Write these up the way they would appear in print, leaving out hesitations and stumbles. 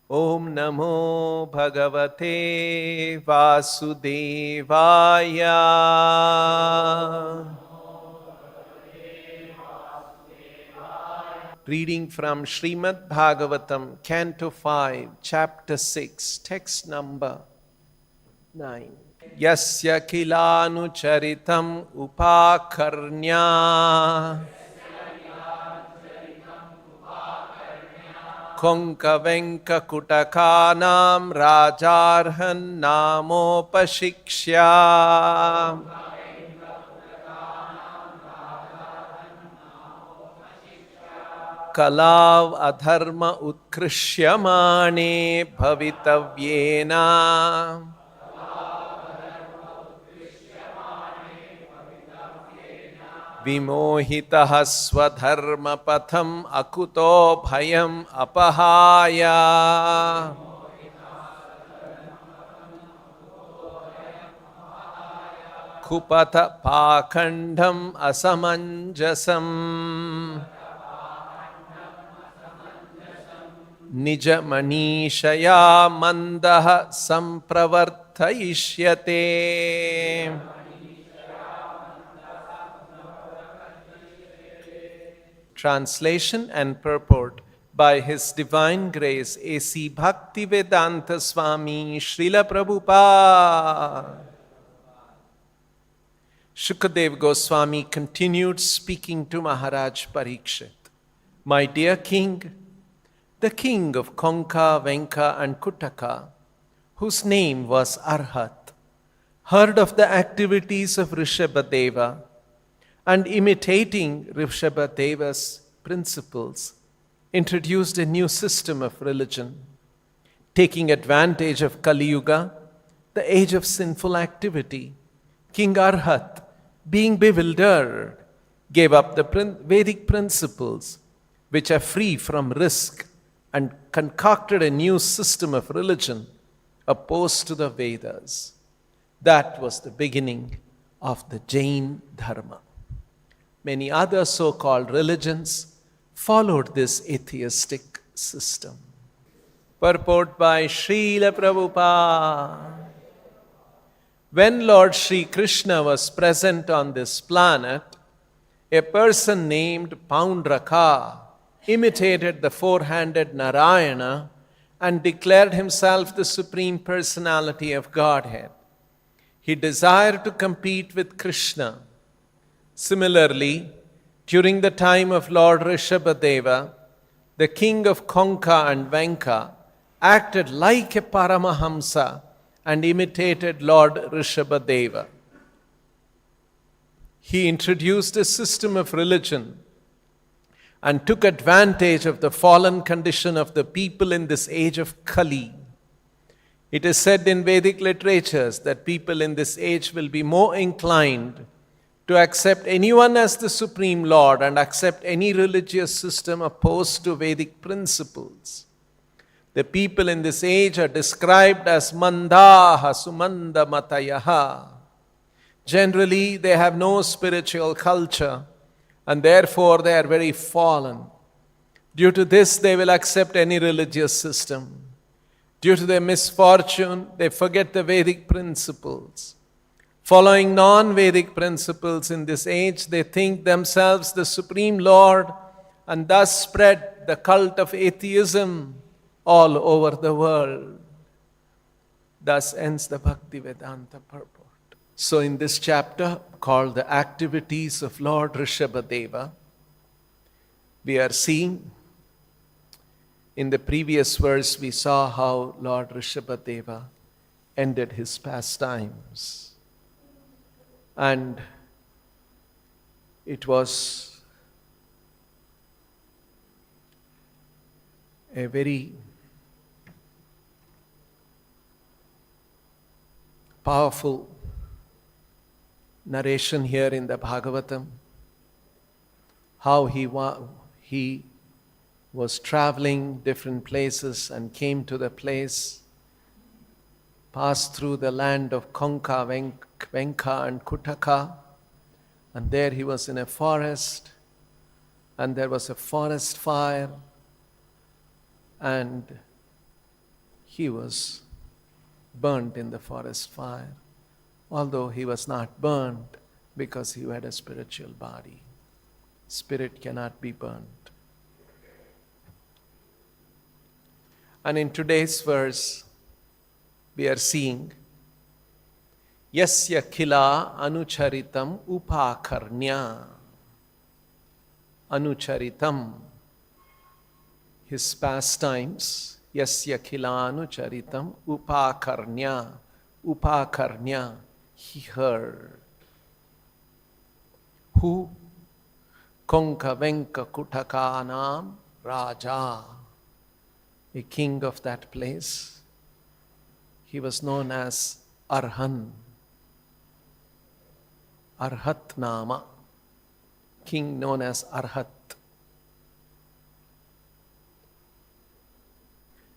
Om Namo Bhagavate Vasudevaya. Reading from Srimad Bhagavatam, Canto 5, Chapter 6, text number 9. Yasya kilanucharitam upakarnya konka venka kutakanam rajarhan namopashikshya. Kalav adharma utkrishyamane bhavitavyena vimohitah swadharma patham akuto bhayam apahaya. Kupata pakandam asamanjasam Nija manishaya mandaha sampravartayishyate. Translation and purport by His Divine Grace A.C. Bhaktivedanta Swami Srila Prabhupada. Shukadev Goswami continued speaking to Maharaj Parikshit. My dear king, the king of Konka, Venka and Kutaka, whose name was Arhat, heard of the activities of Rishabhadeva and imitating Rishabhadeva's principles, introduced a new system of religion. Taking advantage of Kali Yuga, the age of sinful activity, King Arhat, being bewildered, gave up the Vedic principles which are free from risk and concocted a new system of religion opposed to the Vedas. That was the beginning of the Jain Dharma. Many other so-called religions followed this atheistic system. Purport by Srila Prabhupada. When Lord Sri Krishna was present on this planet, a person named Paundraka imitated the four-handed Narayana and declared himself the Supreme Personality of Godhead. He desired to compete with Krishna. Similarly, during the time of Lord Rishabhadeva, the king of Konka and Venka acted like a paramahamsa and imitated Lord Rishabhadeva. He introduced a system of religion and took advantage of the fallen condition of the people in this age of Kali. It is said in Vedic literatures that people in this age will be more inclined to accept anyone as the Supreme Lord and accept any religious system opposed to Vedic principles. The people in this age are described as mandaha sumanda matayaha. Generally, they have no spiritual culture, and therefore they are very fallen. Due to this, they will accept any religious system. Due to their misfortune, they forget the Vedic principles. Following non-Vedic principles in this age, they think themselves the Supreme Lord and thus spread the cult of atheism all over the world. Thus ends the Bhaktivedanta purport. So in this chapter called The Activities of Lord Rishabhadeva, we are seeing, in the previous verse we saw how Lord Rishabhadeva ended his pastimes. And it was a very powerful narration here in the Bhagavatam, how he was traveling different places and came to the place, passed through the land of Konka, Venka and Kutaka, and there he was in a forest, and there was a forest fire, and he was burnt in the forest fire, although he was not burnt because he had a spiritual body. Spirit cannot be burnt. And in today's verse, we are seeing Yasya khila anucharitam upakarnya. Anucharitam, his pastimes. Yasya khila anucharitam upakarnya. Upakarnya, he heard. Who? Konka Venka Kutakanam Raja, a king of that place. He was known as Arhan. Arhat Nama, king known as Arhat.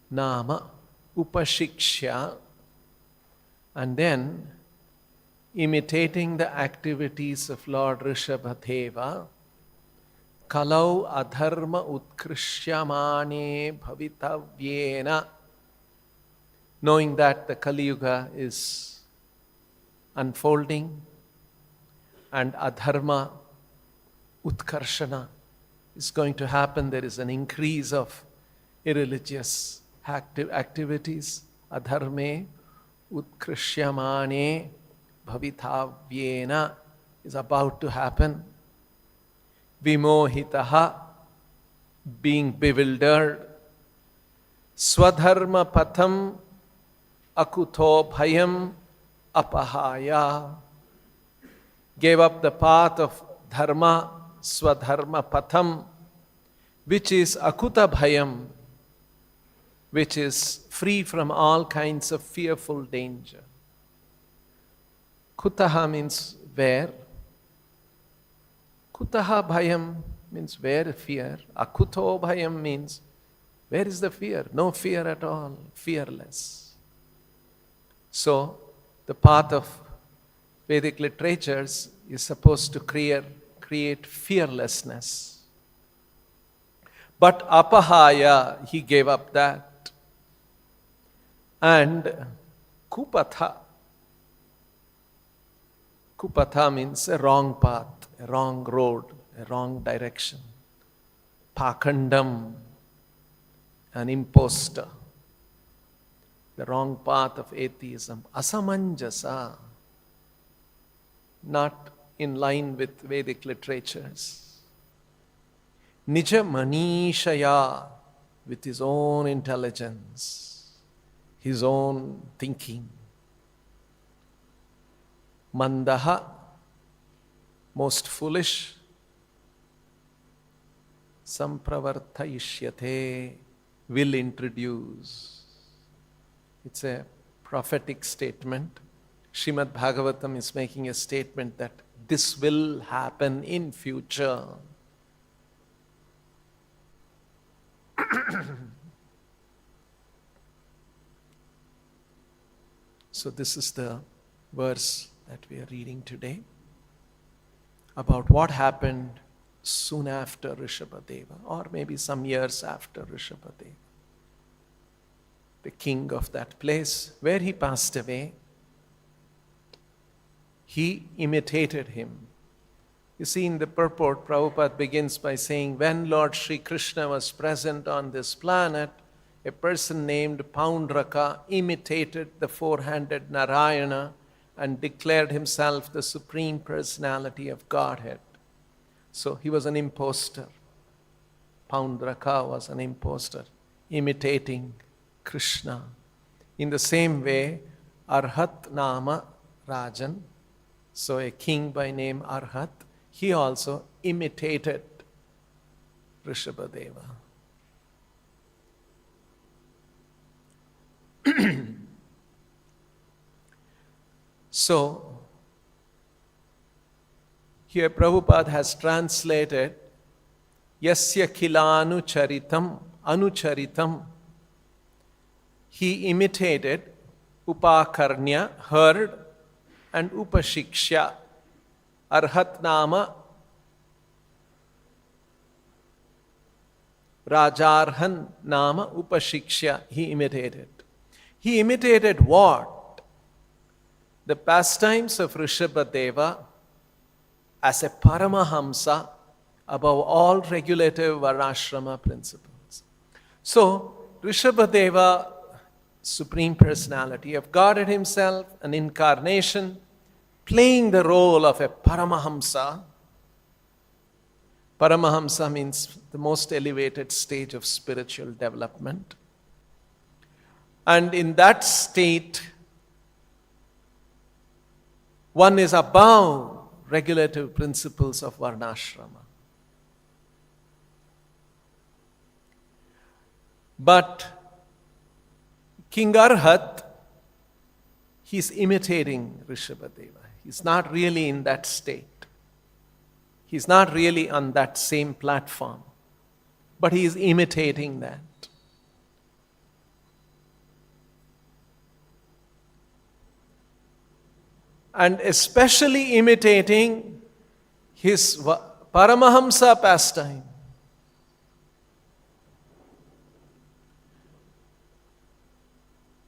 Nama Upashikshya, and then imitating the activities of Lord Rishabhadeva, Kalau adharma utkrishyamane bhavitavyena, knowing that the Kali Yuga is unfolding and adharma utkarshana is going to happen. There is an increase of irreligious activities. Adharme utkrishyamane bhavitavyena is about to happen. Vimohitaha, being bewildered. Swadharma patham akuto bhayam apahaya, gave up the path of dharma, swadharma patham, which is akuta bhayam, which is free from all kinds of fearful danger. Kutaha means where. Kutaha bhayam means where fear. Akuto bhayam means where is the fear? No fear at all, fearless. So, the path of Vedic literatures is supposed to create fearlessness. But apahaya, he gave up that. And kupatha. Kupatha means a wrong path, a wrong road, a wrong direction. Pakandam, an impostor. The wrong path of atheism. Asamanjasa, not in line with Vedic literatures. Nija manishaya, with his own intelligence, his own thinking. Mandaha, most foolish. Sampravartayishyate, will introduce. It's a prophetic statement. Srimad Bhagavatam is making a statement that this will happen in future. So this is the verse that we are reading today about what happened soon after Rishabhadeva, or maybe some years after Rishabhadeva. The king of that place where he passed away, he imitated him. You see, in the purport, Prabhupada begins by saying, when Lord Sri Krishna was present on this planet, a person named Paundraka imitated the four-handed Narayana and declared himself the Supreme Personality of Godhead. So he was an impostor. Paundraka was an impostor, imitating Krishna. In the same way, Arhat Nama Rajan, so a king by name Arhat, he also imitated Rishabhadeva. So, here Prabhupada has translated Yasya Kilanu Charitam Anucharitam. He imitated Upakarnya, heard, and Upashiksha, Arhat Nama, Rajarhan Nama Upashiksha, he imitated. He imitated what? The pastimes of Rishabhadeva as a paramahamsa above all regulative varnashrama principles. So, Rishabhadeva, Supreme Personality of Godhead himself, an incarnation, playing the role of a paramahamsa. Paramahamsa means the most elevated stage of spiritual development. And in that state, one is above regulative principles of varnashrama. But King Arhat, he's imitating Rishabhadeva. He's not really in that state. He's not really on that same platform. But he is imitating that. And especially imitating his Paramahamsa pastime.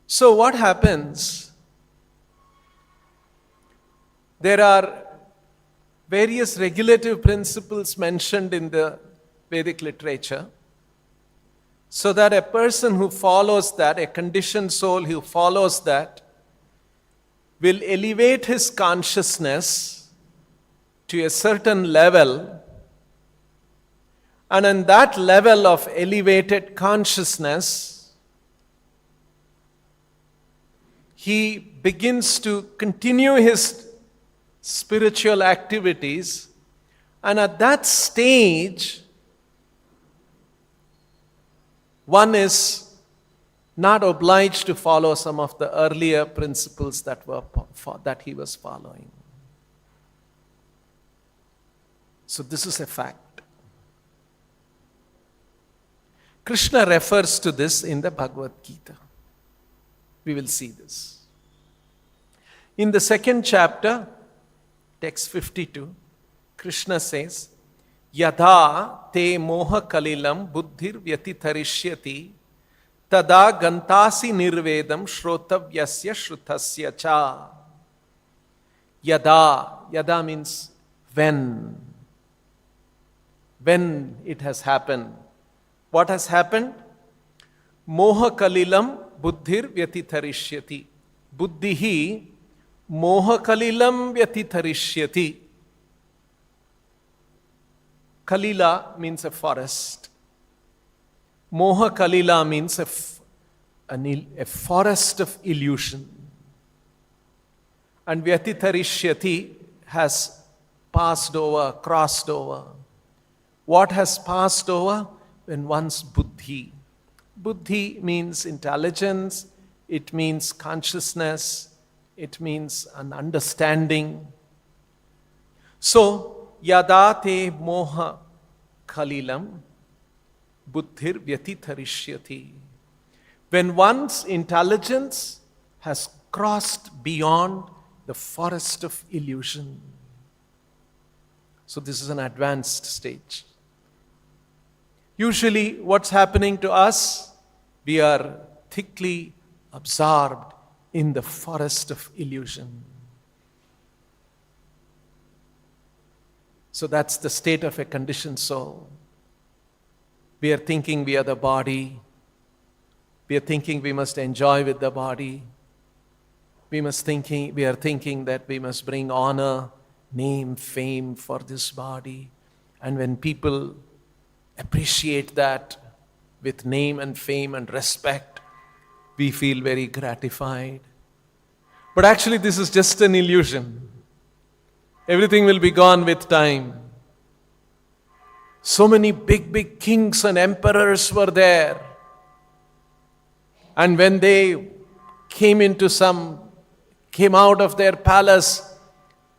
So what happens? There are various regulative principles mentioned in the Vedic literature, so that a person who follows that, a conditioned soul who follows that, will elevate his consciousness to a certain level, and in that level of elevated consciousness, he begins to continue his spiritual activities, and at that stage, one is not obliged to follow some of the earlier principles that he was following. So this is a fact. Krishna refers to this in the Bhagavad Gita. We will see this. In the second chapter, text 52, Krishna says, Yadha te moha kalilam buddhir vyatitharishyati tada gantasi nirvedam shrotavyasya shrutasya cha. Yada means when. When it has happened. What has happened? Moha kalilam buddhir vyatitharishyati. Buddhihi moha kalilam vyatitharishyati. Kalila means a forest. Moha Kalila means a forest of illusion. And Vyatitharishyati has passed over, crossed over. What has passed over? When one's buddhi. Buddhi means intelligence, it means consciousness, it means an understanding. So, Yadate moha khalilam buddhir vyatitharishyati. When one's intelligence has crossed beyond the forest of illusion. So this is an advanced stage. Usually what's happening to us? We are thickly absorbed in the forest of illusion. So that's the state of a conditioned soul. We are thinking we are the body. We are thinking we must enjoy with the body. We are thinking that we must bring honor, name, fame for this body. And when people appreciate that with name and fame and respect, we feel very gratified. But actually this is just an illusion. Everything will be gone with time. So many big kings and emperors were there. And when they came out of their palace,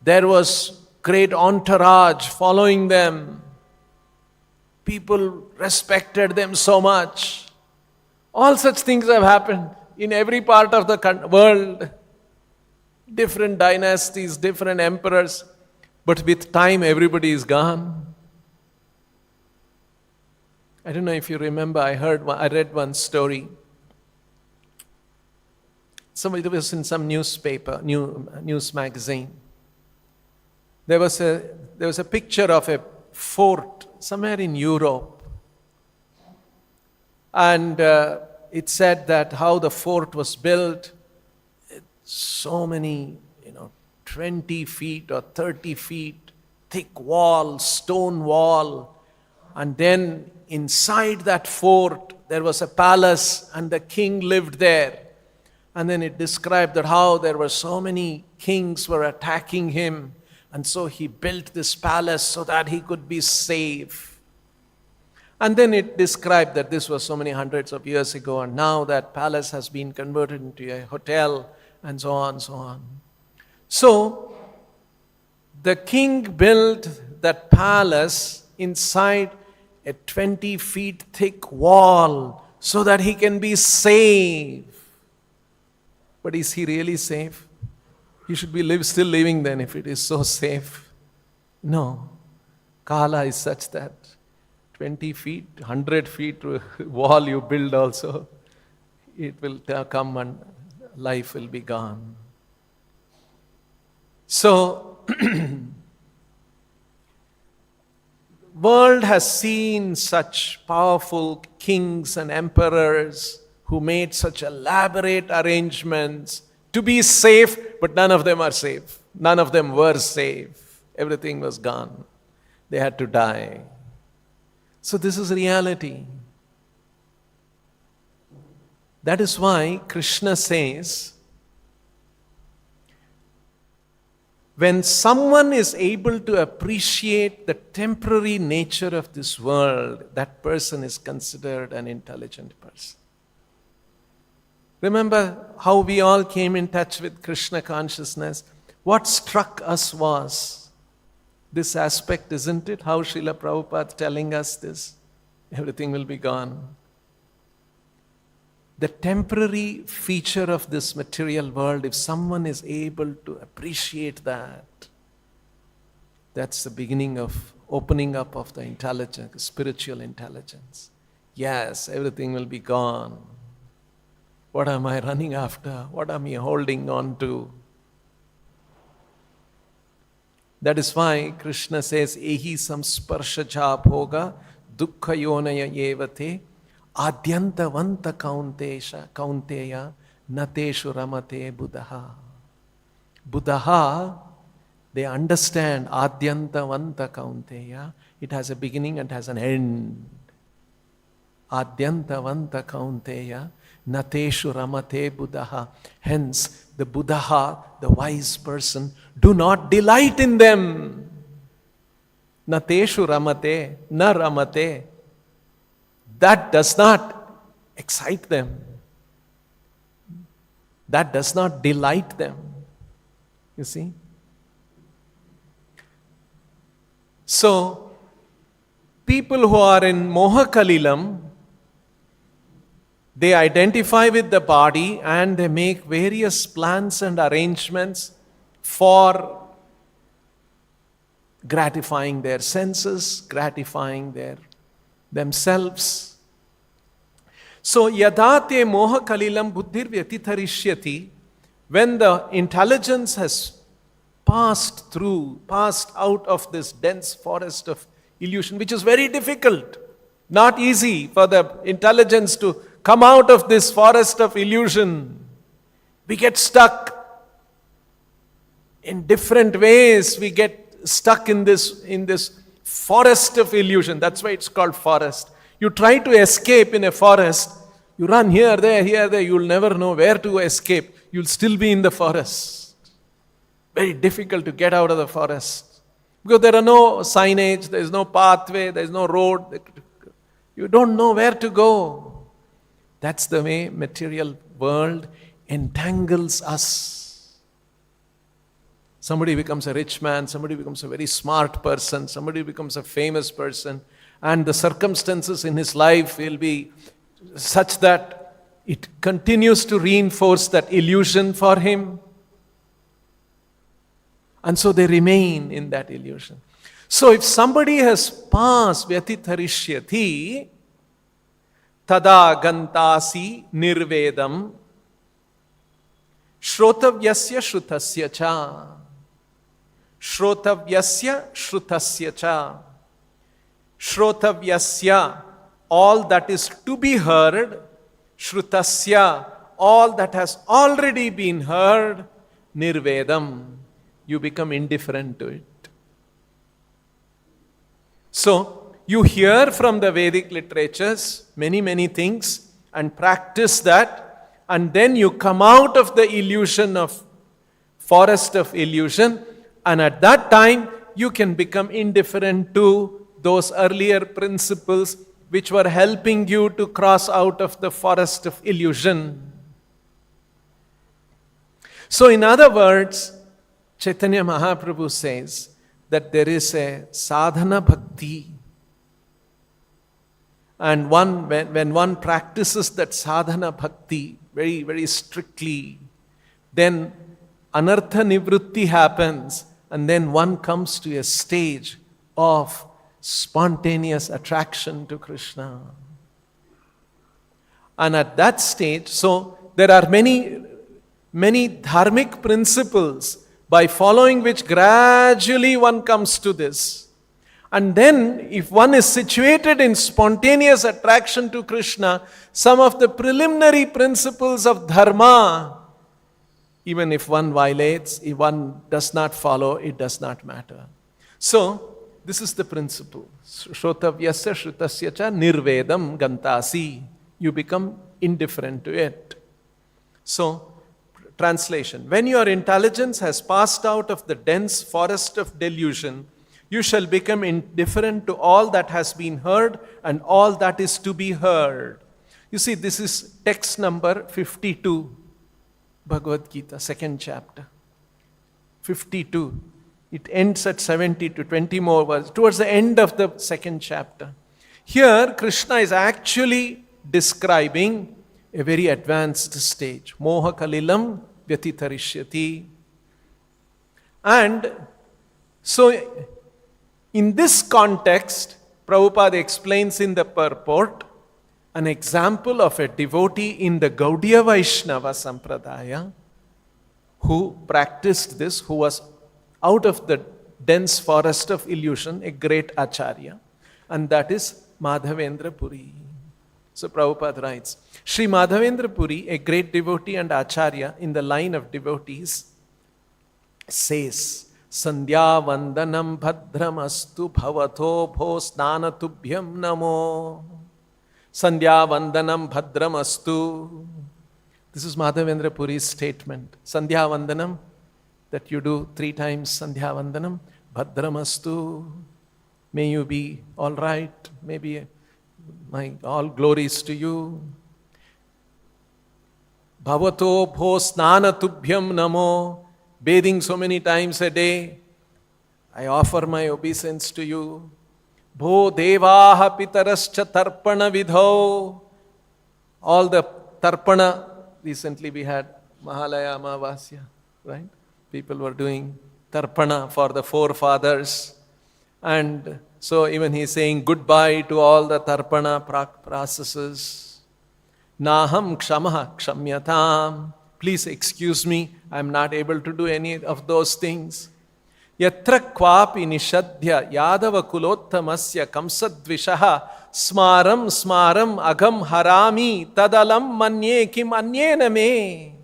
there was great entourage following them. People respected them so much. All such things have happened in every part of the world. Different dynasties, different emperors. But with time, everybody is gone. I don't know if you remember, I read one story. It was in some newspaper, news magazine. There was a picture of a fort somewhere in Europe. And it said that how the fort was built, so many, 20 feet or 30 feet thick wall, stone wall. And then inside that fort, there was a palace and the king lived there. And then it described that how there were so many kings were attacking him. And so he built this palace so that he could be safe. And then it described that this was so many hundreds of years ago, and now that palace has been converted into a hotel, and so on, so on. So, the king built that palace inside a 20 feet thick wall so that he can be safe. But is he really safe? He should be still living then if it is so safe. No. Kala is such that 20 feet, 100 feet wall you build also, it will come and life will be gone. So, world has seen such powerful kings and emperors who made such elaborate arrangements to be safe, but none of them are safe. None of them were safe. Everything was gone. They had to die. So this is reality. That is why Krishna says, when someone is able to appreciate the temporary nature of this world, that person is considered an intelligent person. Remember how we all came in touch with Krishna consciousness? What struck us was this aspect, isn't it? How Srila Prabhupada telling us this. Everything will be gone. The temporary feature of this material world, if someone is able to appreciate that, that's the beginning of opening up of the intelligence, spiritual intelligence. Yes, everything will be gone. What am I running after? What am I holding on to? That is why Krishna says, Ehi samsparshaja bhoga dukkha yonaya yevate adyantavanta kaunteya nateshu ramate buddha. Buddha, they understand adyantavanta kaunteya. It has a beginning and has an end. Adyantavanta kaunteya nateshu ramate buddha. Hence, the Buddha, the wise person, do not delight in them. Nateshu ramate, na ramate. That does not excite them. That does not delight them. You see? So, people who are in Moha Kalilam, they identify with the body and they make various plans and arrangements for gratifying their senses, gratifying themselves. So, yadate moha kalilam buddhir vyatitharishyati, when the intelligence has passed out of this dense forest of illusion, which is very difficult, not easy for the intelligence to come out of this forest of illusion. We get stuck in different ways. We get stuck in this forest of illusion. That's why it's called forest. You try to escape in a forest. You run here, there. You'll never know where to escape. You'll still be in the forest. Very difficult to get out of the forest. Because there are no signage, there is no pathway, there is no road. You don't know where to go. That's the way material world entangles us. Somebody becomes a rich man, somebody becomes a very smart person, somebody becomes a famous person, and the circumstances in his life will be such that it continues to reinforce that illusion for him. And so they remain in that illusion. So if somebody has passed vyatitharishyati, tada gantasi nirvedam, Shrotavyasya shrutasya cha. Shrotavyasya shrutasya cha. Shrotavyasya, all that is to be heard. Shrutasya, all that has already been heard. Nirvedam, you become indifferent to it. So, you hear from the Vedic literatures many things and practice that, and then you come out of the illusion of forest of illusion, and at that time you can become indifferent to those earlier principles which were helping you to cross out of the forest of illusion. So in other words, Chaitanya Mahaprabhu says that there is a sadhana bhakti. And when one practices that sadhana bhakti very strictly, then anartha nivrutti happens, and then one comes to a stage of spontaneous attraction to Krishna. And at that stage, so there are many dharmic principles by following which gradually one comes to this. And then if one is situated in spontaneous attraction to Krishna, some of the preliminary principles of dharma, even if one violates, if one does not follow, it does not matter. So, this is the principle. Shrotavyasya shrutasya cha nirvedam gantasi. You become indifferent to it. So, translation. When your intelligence has passed out of the dense forest of delusion, you shall become indifferent to all that has been heard and all that is to be heard. You see, this is text number 52, Bhagavad Gita, second chapter. 52. It ends at 70 to 20 more verses, towards the end of the second chapter. Here, Krishna is actually describing a very advanced stage. Moha kalilam vyatitarishyati. And so, in this context, Prabhupada explains in the purport an example of a devotee in the Gaudiya Vaishnava Sampradaya who practiced this, who was out of the dense forest of illusion, a great acharya, and that is Madhavendra Puri. So Prabhupada writes, Sri Madhavendra Puri, a great devotee and acharya in the line of devotees, says, Sandhya vandanam bhadramastu bhavato bho snanatubhyam namo. Sandhya vandanam bhadramastu. This is Madhavendra Puri's statement. Sandhya vandanam, that you do 3 times Sandhya vandanam, bhadramastu. May you be all right. Maybe my all glories to you. Bhavato bho snanatubhyam namo. Bathing so many times a day, I offer my obeisance to you. Bho devaha pitarascha tarpana vidho. All the tarpana, recently we had Mahalaya Amavasya, right? People were doing tarpana for the forefathers. And so even he's saying goodbye to all the tarpana processes. Naham kshamaha kshamyatam. Please excuse me, I am not able to do any of those things. Yatra kvapi nishadhya yadava kulottamasya kamsadvishaha smaram smaram agam harami tadalam manye kim anyena me.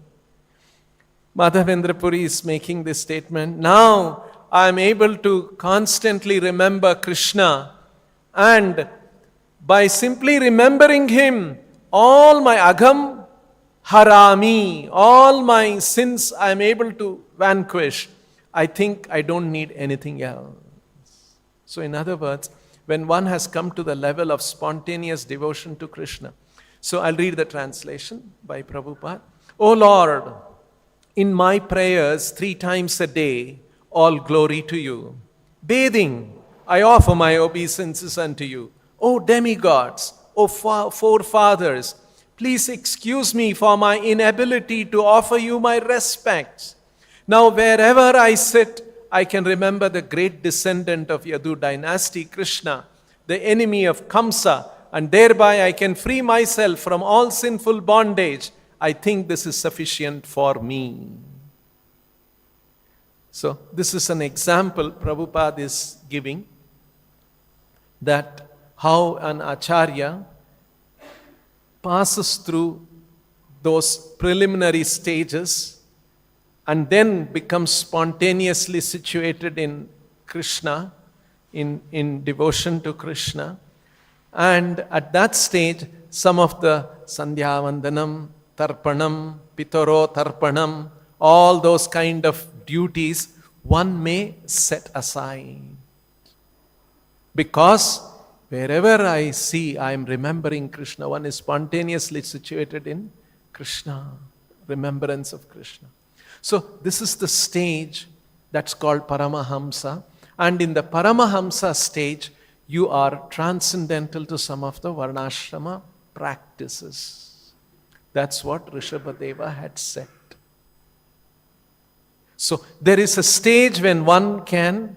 Madhavendra Puri is making this statement. Now I am able to constantly remember Krishna, and by simply remembering him, all my agam harami, all my sins I am able to vanquish. I think I don't need anything else. So in other words, when one has come to the level of spontaneous devotion to Krishna. So I'll read the translation by Prabhupada. O Lord, in my prayers 3 times a day, all glory to you. Bathing, I offer my obeisances unto you. O demigods, O forefathers, please excuse me for my inability to offer you my respects. Now wherever I sit, I can remember the great descendant of Yadu dynasty, Krishna, the enemy of Kamsa, and thereby I can free myself from all sinful bondage I think this is sufficient for me. So this is an example Prabhupada is giving, that how an acharya passes through those preliminary stages and then becomes spontaneously situated in Krishna, in devotion to Krishna. And at that stage, some of the Sandhya Vandanam, Tarpanam, Pitaro Tarpanam, all those kind of duties one may set aside. Because wherever I see, I am remembering Krishna. One is spontaneously situated in Krishna, remembrance of Krishna. So this is the stage that's called paramahamsa. And in the paramahamsa stage, you are transcendental to some of the varnashrama practices. That's what Rishabhadeva had said. So there is a stage when one can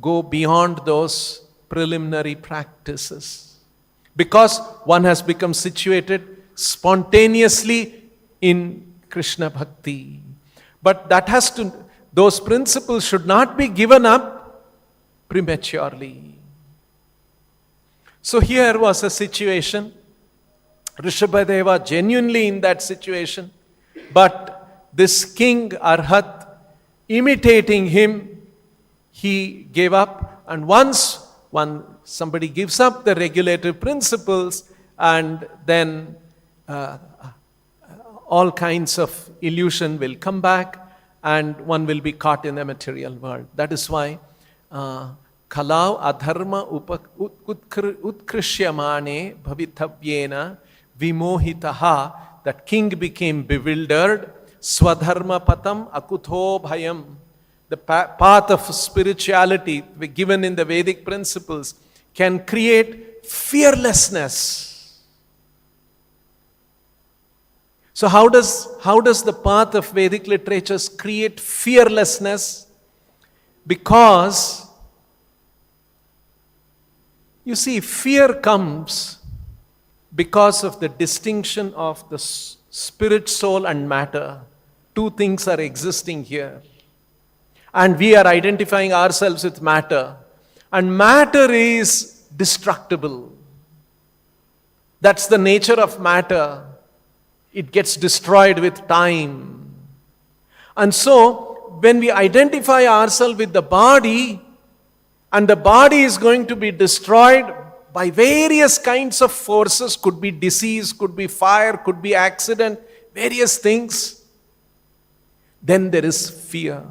go beyond those preliminary practices, because one has become situated spontaneously in Krishna Bhakti. But those principles should not be given up prematurely. So here was a situation, Rishabhadeva genuinely in that situation, but this king Arhat, imitating him, he gave up. And once somebody gives up the regulative principles, and then all kinds of illusion will come back and one will be caught in the material world. That is why Kalau adharma utkrishyamane bhavitavyena vimohitaha, that king became bewildered. Swadharma patam akutho bhayam. The path of spirituality given in the Vedic principles can create fearlessness. So how does the path of Vedic literatures create fearlessness? Because, you see, fear comes because of the distinction of the spirit, soul and matter. Two things are existing here. And we are identifying ourselves with matter. And matter is destructible. That's the nature of matter. It gets destroyed with time. And so, when we identify ourselves with the body, and the body is going to be destroyed by various kinds of forces, could be disease, could be fire, could be accident, various things, then there is fear.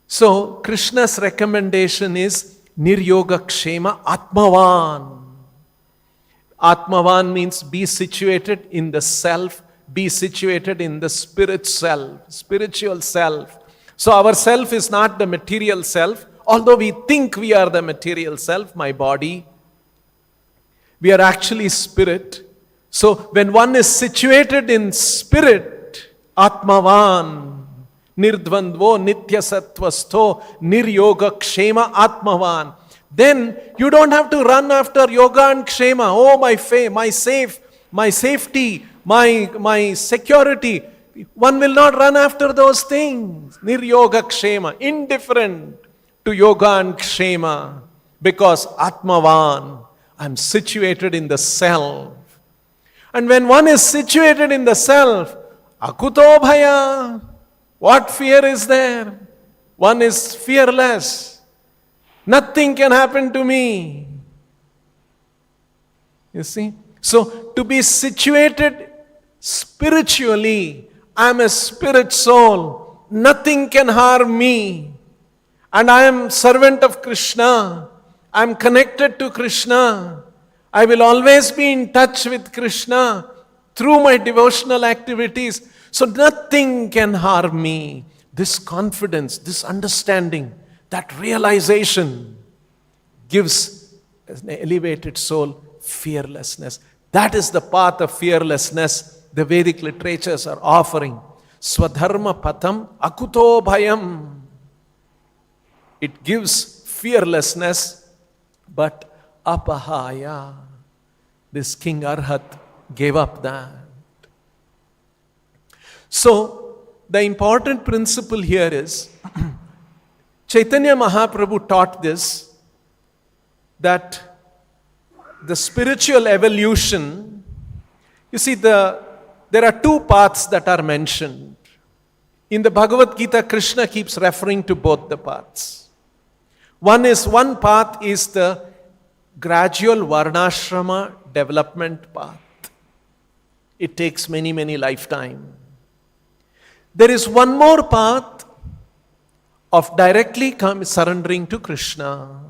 So, Krishna's recommendation is Niryogakshema Atmavan. Atmavan means be situated in the self, be situated in the spirit self, spiritual self. So our self is not the material self, although we think we are the material self, my body. We are actually spirit. So when one is situated in spirit, Atmavan, Nirdvandvo Nitya Sattvasto Niryoga Kshema Atmavan, then you don't have to run after yoga and kshema. Oh, my safety, my security. One will not run after those things. Niryoga kshema, indifferent to yoga and kshema, because Atmavan, I'm situated in the self. And when one is situated in the self, akuto bhaya, what fear is there? One is fearless. Nothing can happen to me. You see? So, to be situated spiritually, I am a spirit soul. Nothing can harm me. And I am servant of Krishna. I am connected to Krishna. I will always be in touch with Krishna through my devotional activities. So nothing can harm me. This confidence, this understanding, that realization gives an elevated soul fearlessness. That is the path of fearlessness the Vedic literatures are offering. Swadharma patham akuto bhayam. It gives fearlessness, but apahaya. This King Arhat gave up that. So, the important principle here is Chaitanya Mahaprabhu taught this, that the spiritual evolution, you see, there are two paths that are mentioned. In the Bhagavad Gita, Krishna keeps referring to both the paths. One path is the gradual Varnashrama development path. It takes many, many lifetimes. There is one more path of directly surrendering to Krishna.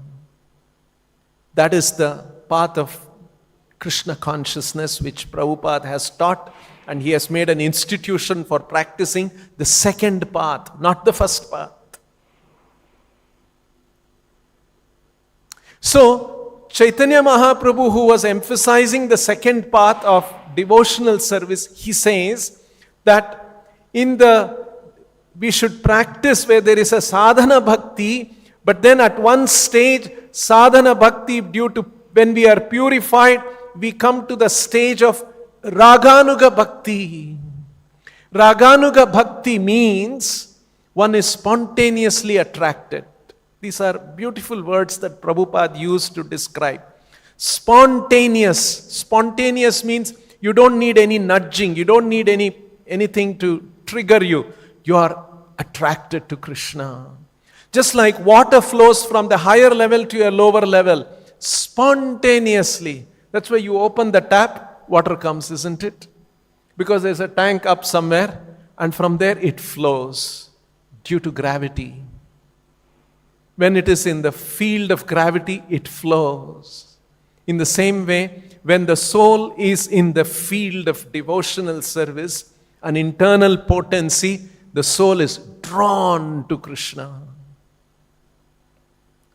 That is the path of Krishna consciousness, which Prabhupada has taught, and he has made an institution for practicing the second path, not the first path. So, Chaitanya Mahaprabhu, who was emphasizing the second path of devotional service, he says that we should practice where there is a sadhana bhakti, but then at one stage, sadhana bhakti, due to when we are purified, we come to the stage of raganuga bhakti. Raganuga bhakti means one is spontaneously attracted. These are beautiful words that Prabhupada used to describe. Spontaneous. Spontaneous means you don't need any nudging. You don't need anything to trigger you. You are attracted to Krishna. Just like water flows from the higher level to a lower level, spontaneously. That's why you open the tap, water comes, isn't it? Because there's a tank up somewhere, and from there it flows due to gravity. When it is in the field of gravity, it flows. In the same way, when the soul is in the field of devotional service, an internal potency, the soul is drawn to Krishna.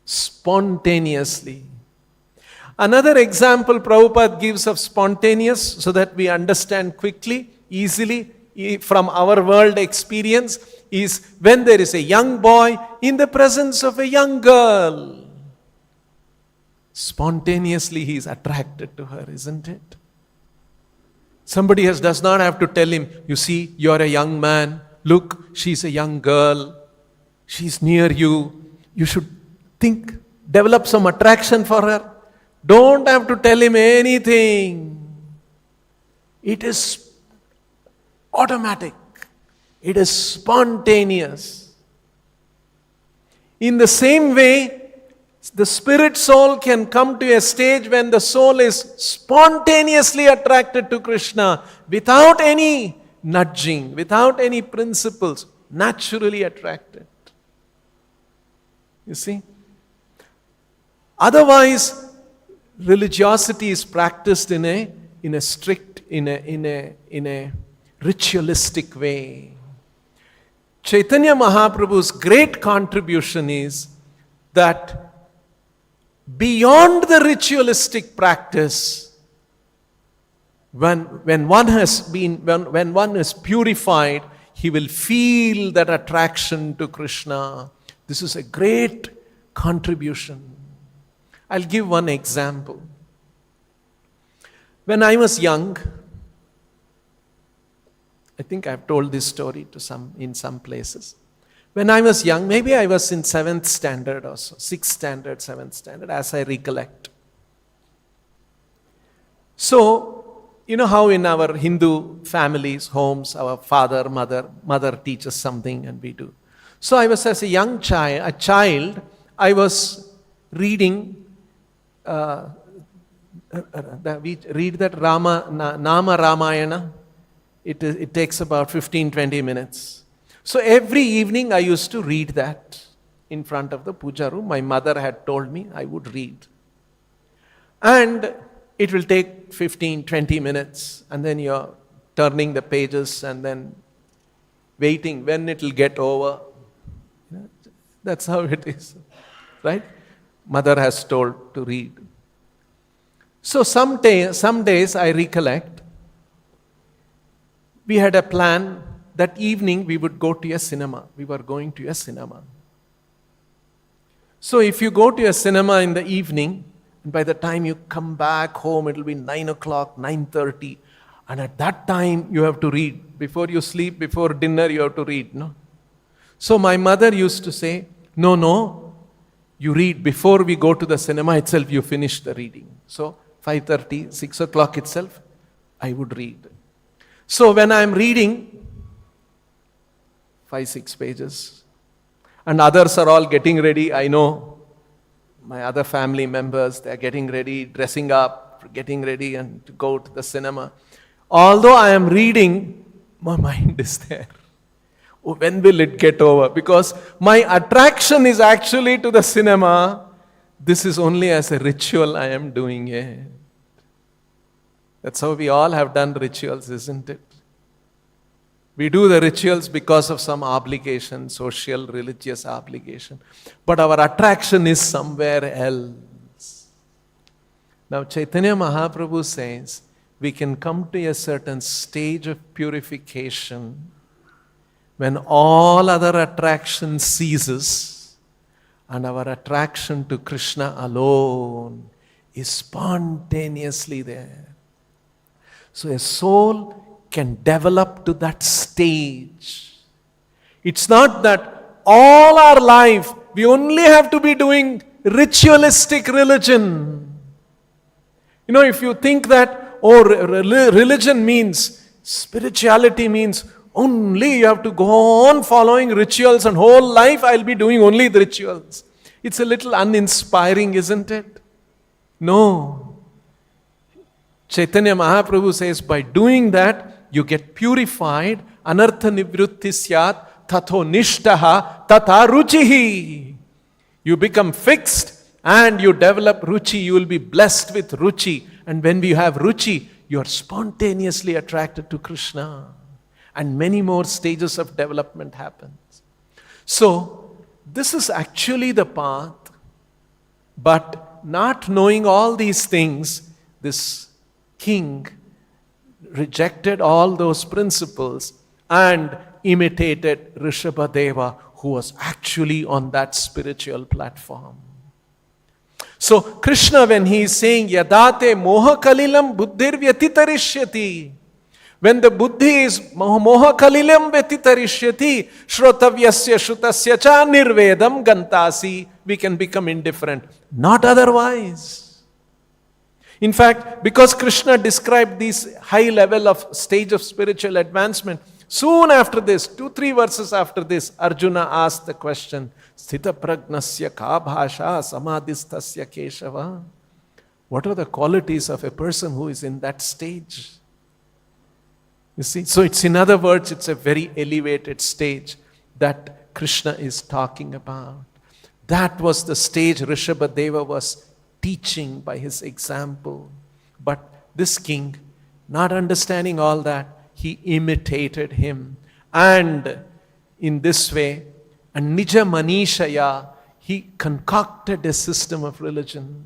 Spontaneously. Another example Prabhupada gives of spontaneous, so that we understand quickly, easily, from our world experience, is when there is a young boy in the presence of a young girl. Spontaneously he is attracted to her, isn't it? Somebody does not have to tell him, you see, you're a young man, look, she's a young girl, she's near you, you should develop some attraction for her. Don't have to tell him anything. It is automatic. It is spontaneous. In the same way, the spirit soul can come to a stage when the soul is spontaneously attracted to Krishna without any nudging, without any principles, naturally attracted. You see? Otherwise, religiosity is practiced in a strict, in a ritualistic way. Chaitanya Mahaprabhu's great contribution is that beyond the ritualistic practice, when one is purified, he will feel that attraction to Krishna. This is a great contribution. I'll give one example. When I was young, I think I've told this story in some places. When I was young, maybe I was in 7th standard or so, 6th standard, 7th standard, as I recollect. So, you know how in our Hindu families, homes, our father, mother teaches something and we do. So I was, as a young child, I was reading, we read that Nama Ramayana. It takes about 15-20 minutes. So every evening I used to read that in front of the puja room. My mother had told me I would read. And it will take 15-20 minutes, and then you're turning the pages and then waiting when it will get over. That's how it is, right? Mother has told to read. So some days I recollect, we had a plan that evening we would go to a cinema. We were going to a cinema. So if you go to a cinema in the evening, and by the time you come back home, it will be 9 o'clock, 9:30, And at that time, you have to read. Before you sleep, before dinner, you have to read. No? So my mother used to say, no, you read. Before we go to the cinema itself, you finish the reading. So 5:30, 6 o'clock itself, I would read. So when I'm reading 5-6 pages, and others are all getting ready, I know my other family members, they're getting ready, dressing up, getting ready and to go to the cinema. Although I am reading, my mind is there. Oh, when will it get over? Because my attraction is actually to the cinema. This is only as a ritual I am doing it. That's how we all have done rituals, isn't it? We do the rituals because of some obligation, social, religious obligation. But our attraction is somewhere else. Now Chaitanya Mahaprabhu says, we can come to a certain stage of purification when all other attraction ceases and our attraction to Krishna alone is spontaneously there. So a soul can develop to that stage. It's not that all our life we only have to be doing ritualistic religion. You know, if you think that, religion means, spirituality means only you have to go on following rituals and whole life I'll be doing only the rituals. It's a little uninspiring, isn't it? No. Chaitanya Mahaprabhu says by doing that, you get purified. Anartha nivrutti syat tatho nishtaha tata ruchihi. You become fixed and you develop ruchi. You will be blessed with ruchi. And when we have ruchi, you are spontaneously attracted to Krishna. And many more stages of development happens. So, this is actually the path. But not knowing all these things, this king rejected all those principles and imitated Rishabhadeva, who was actually on that spiritual platform. So Krishna, when he is saying yadate moha kalilam buddhir vyatitarishyati, when the buddhi is moha kalilam vyatitarishyati, shrotavyasya shrutasya cha nirvedam gantasi, we can become indifferent. Not otherwise. In fact, because Krishna described this high level of stage of spiritual advancement, soon after this, 2-3 verses after this, Arjuna asked the question, Sthita pragnasya ka bhasha samadhistasya keshava. What are the qualities of a person who is in that stage? You see, so it's, in other words, it's a very elevated stage that Krishna is talking about. That was the stage Rishabhadeva was teaching by his example. But this king, not understanding all that, he imitated him. And in this way, and nija manishaya, he concocted a system of religion.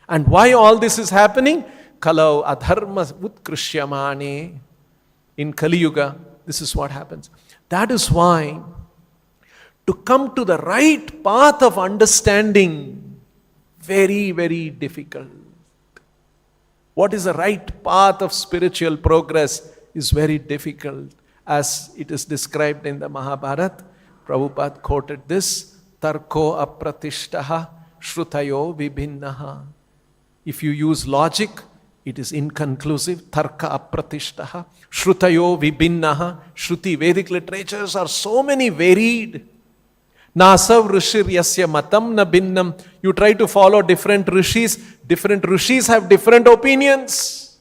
And why all this is happening? Kalau adharma utkrishyamane. In Kali Yuga, this is what happens. That is why, to come to the right path of understanding, very, very difficult. What is the right path of spiritual progress is very difficult. As it is described in the Mahabharata, Prabhupada quoted this, Tarko apratishtaha shrutayo vibhinnaha. If you use logic, it is inconclusive. Tarka apratishtaha shrutayo vibhinnaha. Shruti, Vedic literatures are so many varied. Nasav rishir yasya matam na binnam. You try to follow different rishis. Different rishis have different opinions.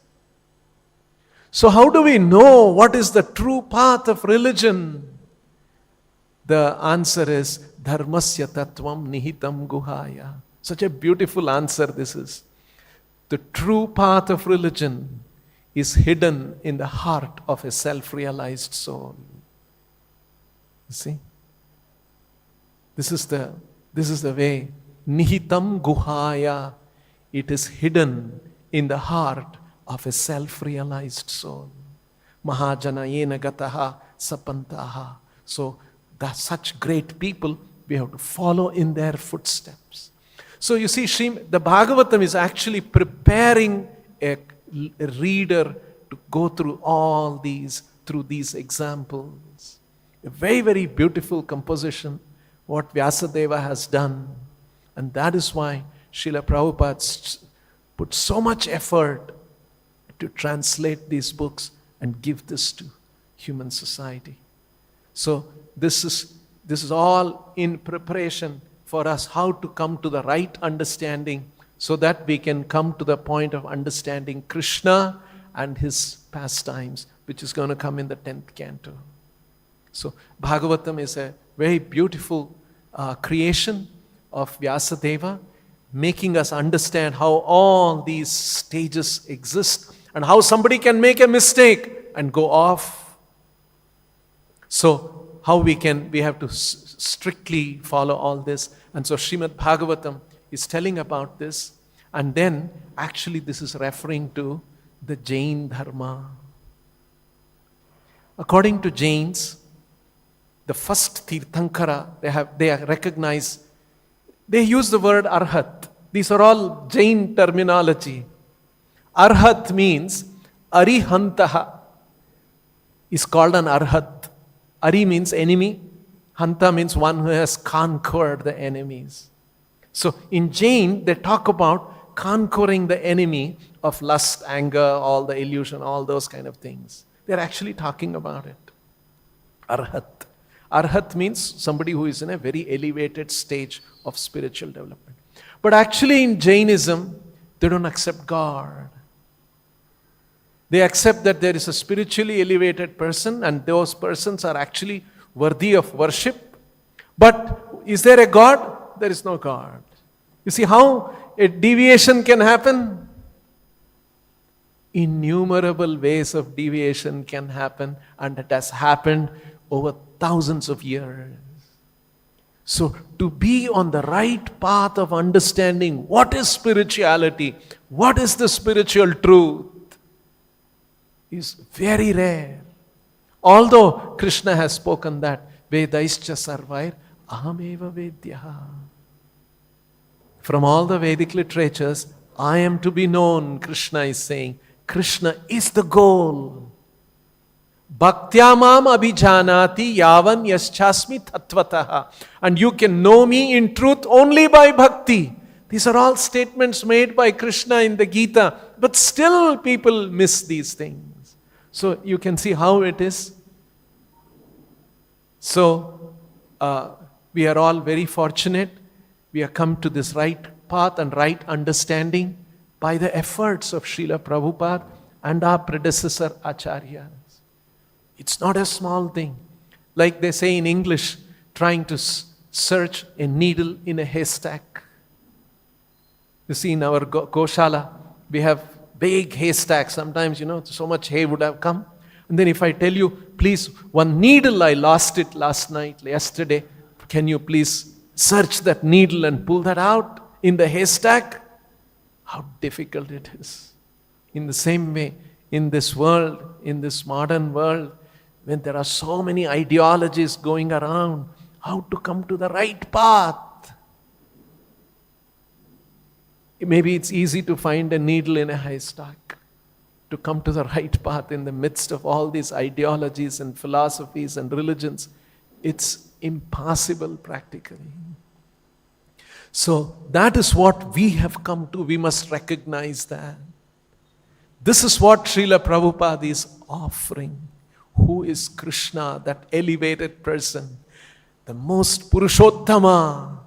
So how do we know what is the true path of religion? The answer is dharmasya tattvam nihitam guhaya. Such a beautiful answer this is. The true path of religion is hidden in the heart of a self-realized soul. You see? This is the way. Nihitam guhaya. It is hidden in the heart of a self-realized soul. Mahajana yena gataha sapantaha. So, such great people, we have to follow in their footsteps. So you see, the Bhagavatam is actually preparing a reader to go through all these, through these examples. A very, very beautiful composition, what Vyasadeva has done. And that is why Srila Prabhupada put so much effort to translate these books and give this to human society. So this is all in preparation for us how to come to the right understanding, so that we can come to the point of understanding Krishna and his pastimes, which is going to come in the 10th canto. So Bhagavatam is a very beautiful creation of Vyasadeva, making us understand how all these stages exist and how somebody can make a mistake and go off. So how we have to strictly follow all this. And so Srimad Bhagavatam is telling about this. And then actually this is referring to the Jain Dharma. According to Jains, the first Tirthankara, they are recognized, they use the word Arhat. These are all Jain terminology. Arhat means Arihantaha is called an Arhat. Ari means enemy. Hanta means one who has conquered the enemies. So in Jain, they talk about conquering the enemy of lust, anger, all the illusion, all those kind of things. They're actually talking about it. Arhat. Arhat means somebody who is in a very elevated stage of spiritual development. But actually in Jainism, they don't accept God. They accept that there is a spiritually elevated person and those persons are actually worthy of worship. But is there a God? There is no God. You see how a deviation can happen? Innumerable ways of deviation can happen, and it has happened over thousands of years. So to be on the right path of understanding what is spirituality, what is the spiritual truth, is very rare. Although Krishna has spoken that, Vedaischa sarvair ahameva vedyaha. From all the Vedic literatures, I am to be known, Krishna is saying. Krishna is the goal. Bhaktyamam abhijanati yavan yaschasmi tattvataha. And you can know me in truth only by bhakti. These are all statements made by Krishna in the Gita. But still people miss these things. So you can see how it is. So we are all very fortunate. We have come to this right path and right understanding by the efforts of Srila Prabhupada and our predecessor Acharyas. It's not a small thing. Like they say in English, trying to search a needle in a haystack. You see, in our Goshala, we have big haystacks. Sometimes, so much hay would have come. And then if I tell you, please, one needle, I lost it yesterday. Can you please search that needle and pull that out in the haystack? How difficult it is. In the same way, in this world, in this modern world, when there are so many ideologies going around, how to come to the right path? Maybe it's easy to find a needle in a haystack. To come to the right path in the midst of all these ideologies and philosophies and religions, it's impossible practically. So that is what we have come to. We must recognize that. This is what Srila Prabhupada is offering. Who is Krishna, that elevated person, the most Purushottama.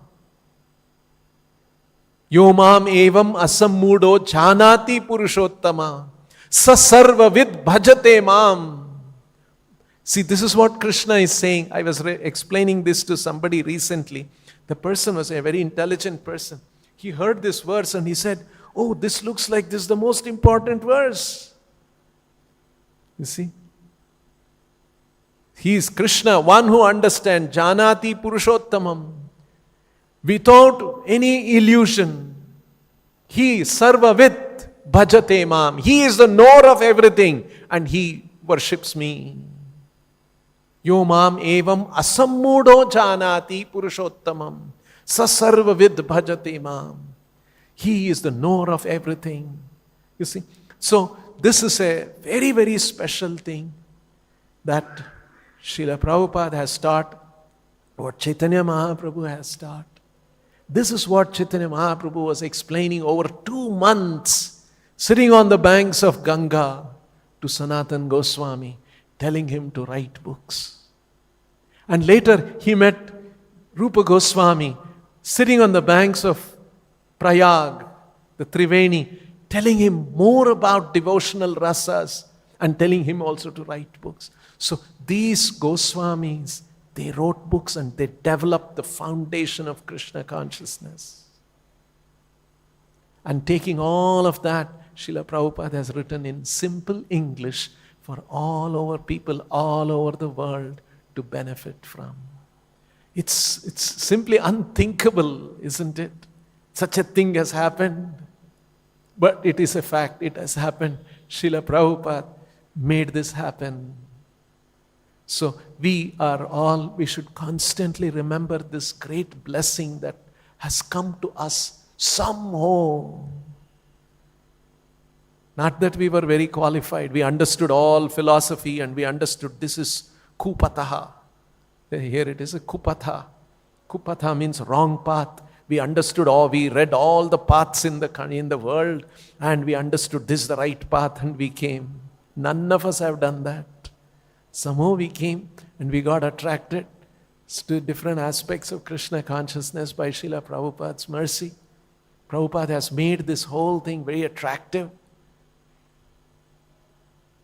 Yomam evam asammudo janati Purushottama. Sasarva vid bhajate mam. See, this is what Krishna is saying. I was explaining this to somebody recently. The person was a very intelligent person. He heard this verse and he said, oh, this looks like this is the most important verse. You see? He is Krishna, one who understands, Janati Purushottamam, without any illusion. He sarvavit bhajate mam. He is the knower of everything and he worships me. Yo mam evam asammudo janati purushottamam sasarvavid bhajate mam. He is the knower of everything. You see? So this is a very, very special thing that Srila Prabhupada has taught, what Chaitanya Mahaprabhu has taught. This is what Chaitanya Mahaprabhu was explaining over 2 months, sitting on the banks of Ganga to Sanatan Goswami, telling him to write books. And later he met Rupa Goswami, sitting on the banks of Prayag, the Triveni, telling him more about devotional rasas and telling him also to write books. So these Goswamis, they wrote books and they developed the foundation of Krishna consciousness. And taking all of that, Srila Prabhupada has written in simple English for all over people all over the world to benefit from. It's simply unthinkable, isn't it? Such a thing has happened. But it is a fact, it has happened. Srila Prabhupada made this happen. So we should constantly remember this great blessing that has come to us somehow. Not that we were very qualified. We understood all philosophy and we understood this is kupataha. Here it is a kupatha. Kupatha means wrong path. We understood we read all the paths in the world and we understood this is the right path and we came. None of us have done that. Somehow we came and we got attracted to different aspects of Krishna consciousness by Srila Prabhupada's mercy. Prabhupada has made this whole thing very attractive.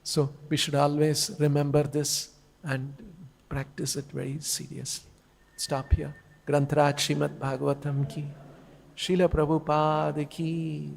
So we should always remember this and practice it very seriously. Stop here. Granthraj Srimad Bhagavatam ki, Srila Prabhupada ki.